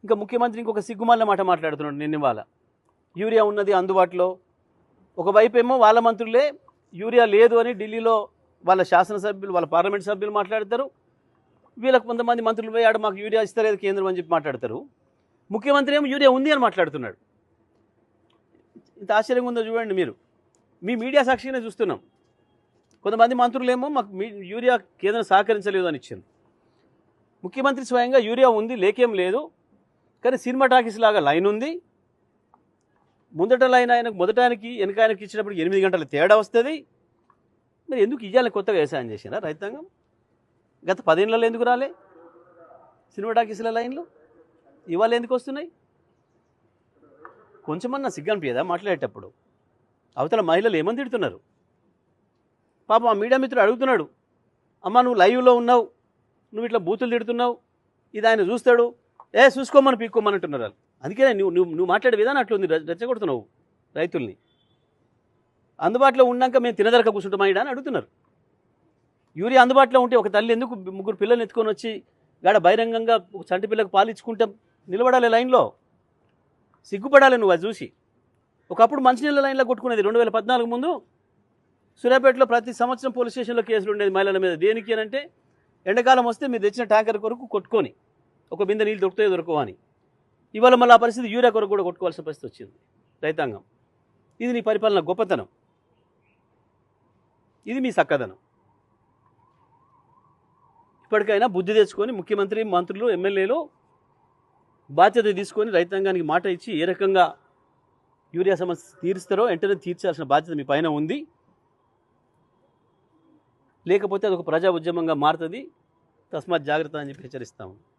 ఇంకా ముఖ్యమంత్రి ఇంకొక సిగ్గుమాలిన మాట మాట్లాడుతున్నాడు నిన్న యూరియా ఉన్నది అందుబాటులో. ఒకవైపు ఏమో వాళ్ళ మంత్రులే యూరియా లేదు అని ఢిల్లీలో వాళ్ళ శాసనసభ్యులు వాళ్ళ పార్లమెంట్ సభ్యులు మాట్లాడతారు. వీళ్ళకు కొంతమంది మంత్రులు పోయి ఆడ మాకు యూరియా ఇస్తలేదు కేంద్రం అని చెప్పి మాట్లాడతారు. ముఖ్యమంత్రి ఏమో యూరియా ఉంది అని మాట్లాడుతున్నాడు. ఇంత ఆశ్చర్యంగా ఉందో చూడండి మీరు. మీ మీడియా సాక్షిగానే చూస్తున్నాం. కొంతమంది మంత్రులేమో మాకు యూరియా కేంద్రం సహకరించలేదు అని ఇచ్చారు. ముఖ్యమంత్రి స్వయంగా యూరియా ఉంది లేకేం లేదు, కానీ సినిమా టాకీస్ లాగా లైన్ ఉంది. ముందట లైన్ ఆయనకు మొదటానికి వెనక ఆయనకి ఇచ్చినప్పుడు 8 గంటల తేడా వస్తుంది. మరి ఎందుకు ఇవ్వాలి? కొత్తగా వ్యవసాయం చేసినా రైతాంగం గత 10 ఏళ్ళలో ఎందుకు రాలే సినిమా టాకీస్ల లైన్లు? ఇవాళ ఎందుకు వస్తున్నాయి? కొంచెమన్నా సిగ్గనిపించదా మాట్లాడేటప్పుడు? అవతల మహిళలు ఏమని తిడుతున్నారు పాపం. ఆ మీడియా మిత్రుడు అడుగుతున్నాడు, అమ్మ నువ్వు లైవ్లో ఉన్నావు, నువ్వు ఇట్లా బూతులు తిడుతున్నావు, ఇది ఆయన చూస్తాడు, చూసుకోమని పీక్కోమని అంటున్నారు వాళ్ళు. అందుకే నువ్వు మాట్లాడే విధానం అట్లుంది, రెచ్చగొడుతున్నావు రైతుల్ని. అందుబాటులో ఉన్నాక మేము తినదరక కూర్చుంటామా ఇడా అని అడుగుతున్నారు. యూరియా అందుబాటులో ఉంటే ఒక తల్లి ఎందుకు 3 పిల్లల్ని ఎత్తుకొని వచ్చి గాడ బహిరంగంగా చంటి పిల్లకు పాలు ఇచ్చుకుంటాం నిలబడాలి లైన్లో? సిగ్గుపడాలి నువ్వు అది చూసి. ఒకప్పుడు మంచినీళ్ళ లైన్లో కొట్టుకునేది 2014 ముందు. సూర్యాపేటలో ప్రతి సంవత్సరం పోలీస్ స్టేషన్లో కేసులు ఉండేది మహిళల మీద. దేనికి అని అంటే ఎండాకాలం వస్తే మీరు తెచ్చిన ట్యాంకర్ కొరకు కొట్టుకొని ఒక బిందె నీళ్ళు దొరుకుతాయో దొరకవో అని. ఇవాళ మళ్ళీ ఆ పరిస్థితి యూరియా కొరకు కూడా కొట్టుకోవాల్సిన పరిస్థితి వచ్చింది రైతాంగం. ఇది నీ పరిపాలన గొప్పతనం, ఇది మీ చక్కదనం. ఇప్పటికైనా బుద్ధి తెచ్చుకొని ముఖ్యమంత్రి, మంత్రులు, ఎమ్మెల్యేలు బాధ్యత తీసుకొని రైతాంగానికి మాట ఇచ్చి ఏ రకంగా యూరియా సమస్య తీరుస్తారో వెంటనే తీర్చాల్సిన బాధ్యత మీ పైన ఉంది. లేకపోతే అదొక ప్రజా ఉద్యమంగా మారుతుంది. తస్మాత్ జాగ్రత్త అని చెప్పి హెచ్చరిస్తాము.